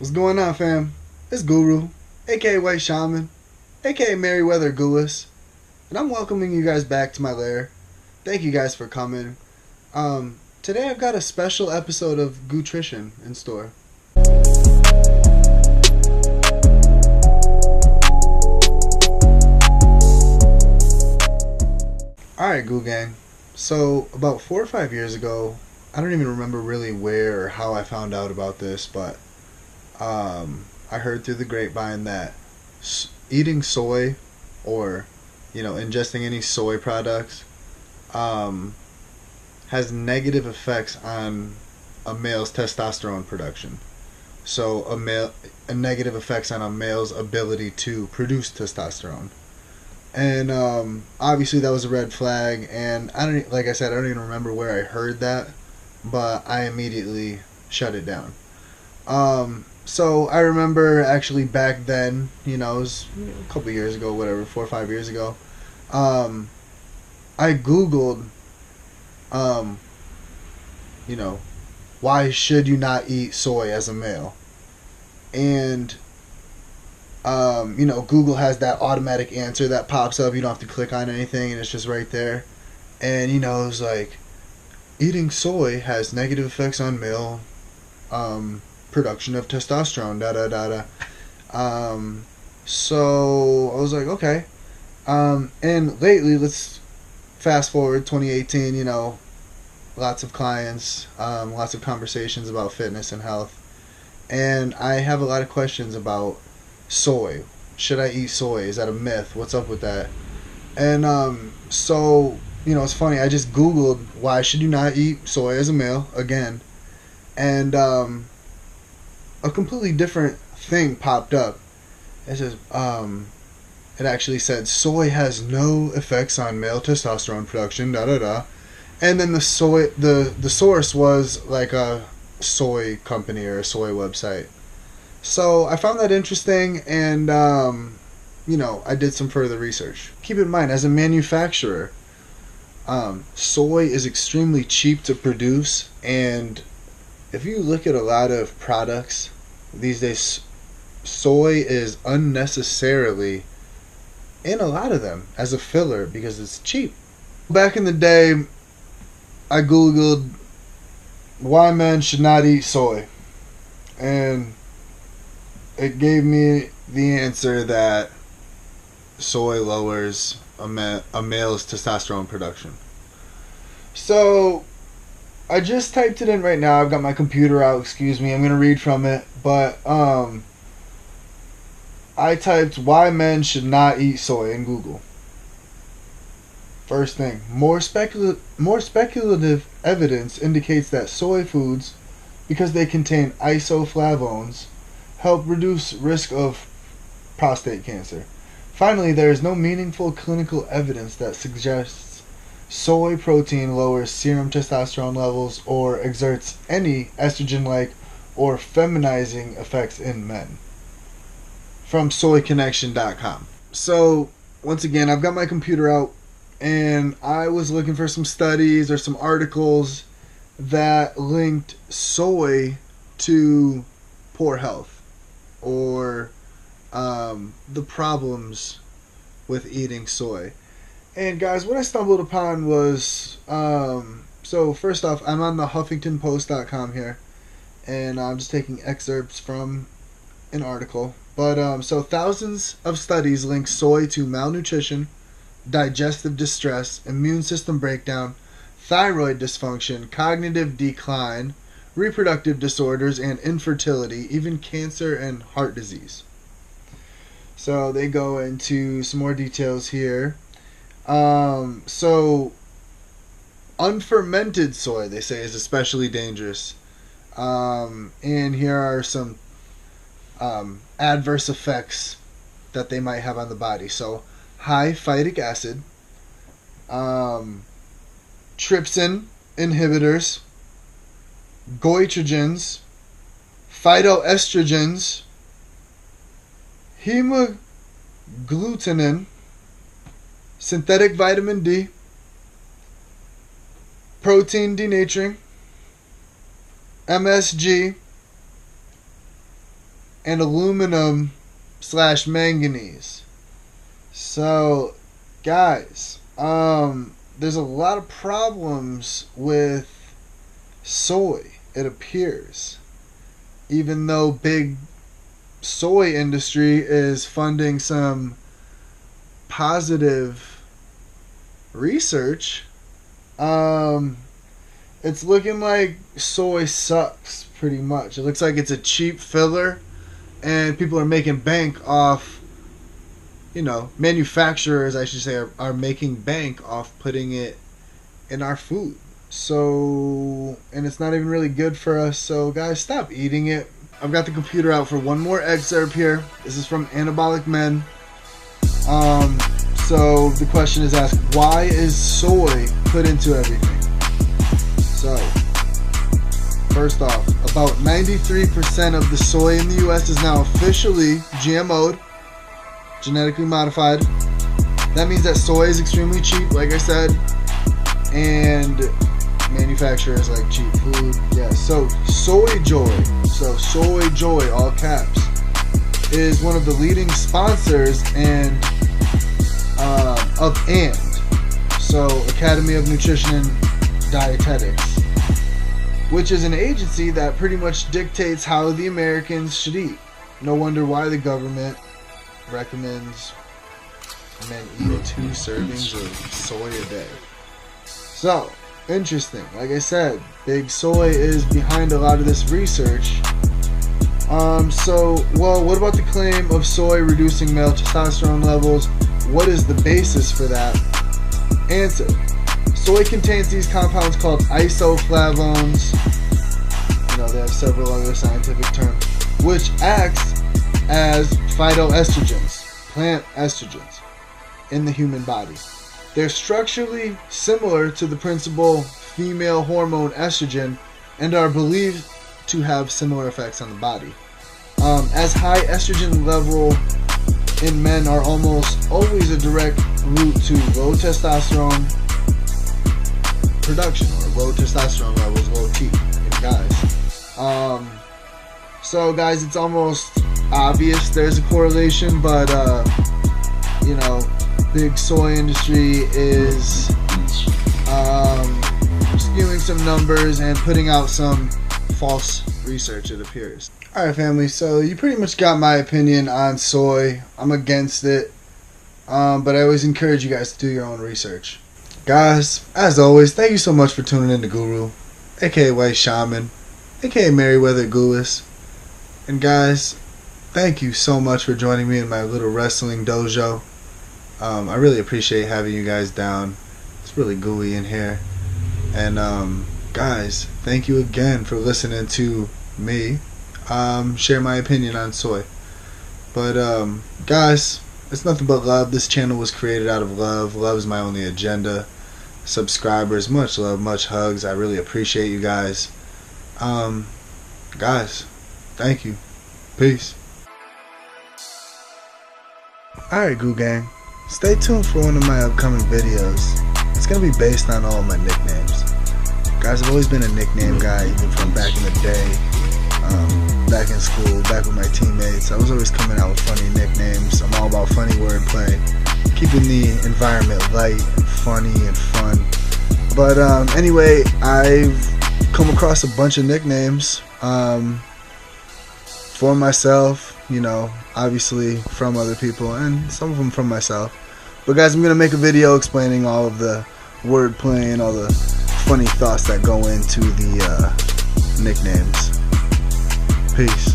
What's going on, fam? It's Guru, aka White Shaman, aka Merryweather Goulis, and I'm welcoming you guys back to my lair. Thank you guys for coming. Today I've got a special episode of Gu-trition in store. Alright, Goo Gang. So, about 4 or 5 years ago, I don't even remember really where or how I found out about this, but I heard through the grapevine that eating soy or, ingesting any soy products has negative effects on a male's testosterone production. So a negative effects on a male's ability to produce testosterone. And obviously that was a red flag, and I don't even remember where I heard that, but I immediately shut it down. So I remember actually back then, it was a couple years ago, whatever, 4 or 5 years ago, I Googled, why should you not eat soy as a male? And, Google has that automatic answer that pops up. You don't have to click on anything, and it's just right there. And, it was like, eating soy has negative effects on male, production of testosterone, so I was like, okay. And lately, let's fast forward 2018, lots of clients, lots of conversations about fitness and health. And I have a lot of questions about soy. Should I eat soy? Is that a myth? What's up with that? And so, it's funny. I just Googled, why should you not eat soy as a male, again. And a completely different thing popped up. It says, it actually said, soy has no effects on male testosterone production, And then the source was like a soy company or a soy website. So I found that interesting, and I did some further research. Keep in mind, as a manufacturer, soy is extremely cheap to produce, and if you look at a lot of products these days, soy is unnecessarily in a lot of them as a filler because it's cheap. Back in the day, I Googled why men should not eat soy, and it gave me the answer that soy lowers a male's testosterone production. So I just typed it in right now. I've got my computer out, excuse me. I'm going to read from it. But I typed why men should not eat soy in Google. First thing, more speculative evidence indicates that soy foods, because they contain isoflavones, help reduce risk of prostate cancer. Finally, there is no meaningful clinical evidence that suggests soy protein lowers serum testosterone levels or exerts any estrogen-like or feminizing effects in men. From soyconnection.com. So, once again, I've got my computer out, and I was looking for some studies or some articles that linked soy to poor health or the problems with eating soy. And guys, what I stumbled upon was, so first off, I'm on the HuffingtonPost.com here, and I'm just taking excerpts from an article. But, so thousands of studies link soy to malnutrition, digestive distress, immune system breakdown, thyroid dysfunction, cognitive decline, reproductive disorders, and infertility, even cancer and heart disease. So they go into some more details here. So unfermented soy, they say, is especially dangerous. And here are some adverse effects that they might have on the body. So high phytic acid, trypsin inhibitors, goitrogens, phytoestrogens, hemagglutinin, synthetic vitamin D, protein denaturing, MSG, and aluminum / manganese. So, guys, there's a lot of problems with soy, it appears. Even though big soy industry is funding some positive research, it's looking like soy sucks pretty much. It looks like it's a cheap filler, and people are making bank off, manufacturers, I should say, are making bank off putting it in our food. So, and it's not even really good for us. So, guys, stop eating it. I've got the computer out for one more excerpt here. This is from Anabolic Men. So the question is asked, why is soy put into everything? So, first off, about 93% of the soy in the U.S. is now officially GMO'd, genetically modified. That means that soy is extremely cheap, like I said, and manufacturers like cheap food. Yeah, so Soy Joy, all caps, is one of the leading sponsors of Academy of Nutrition and Dietetics, which is an agency that pretty much dictates how the Americans should eat. No wonder why the government recommends men eat 2 servings of soy a day. So, interesting. Like I said, big soy is behind a lot of this research. What about the claim of soy reducing male testosterone levels? What is the basis for that? Answer. Soy contains these compounds called isoflavones. They have several other scientific terms, which acts as phytoestrogens, plant estrogens, in the human body. They're structurally similar to the principal female hormone estrogen and are believed to have similar effects on the body. As high estrogen level in men are almost always a direct route to low testosterone production, or low testosterone levels, low T in guys. So guys, it's almost obvious there's a correlation, but big soy industry is skewing some numbers and putting out some false research, it appears. Alright, family, so you pretty much got my opinion on soy. I'm against it, but I always encourage you guys to do your own research. Guys, as always, thank you so much for tuning in to Guru, aka White Shaman, aka Merryweather Goulis. And guys, thank you so much for joining me in my little wrestling dojo. I really appreciate having you guys down. It's really gooey in here. And guys, thank you again for listening to me share my opinion on soy. But guys, it's nothing but love. This channel was created out of love. Love is my only agenda. Subscribers, much love, much hugs. I really appreciate you guys. Guys, thank you. Peace. Alright, Goo Gang. Stay tuned for one of my upcoming videos. It's going to be based on all of my nicknames. Guys, I've always been a nickname guy, even from back in the day. Back in school, back with my teammates. I was always coming out with funny nicknames. I'm all about funny wordplay, keeping the environment light and funny and fun. But anyway, I've come across a bunch of nicknames for myself, obviously from other people, and some of them from myself. But guys, I'm going to make a video explaining all of the wordplay and all the funny thoughts that go into the nicknames. Peace.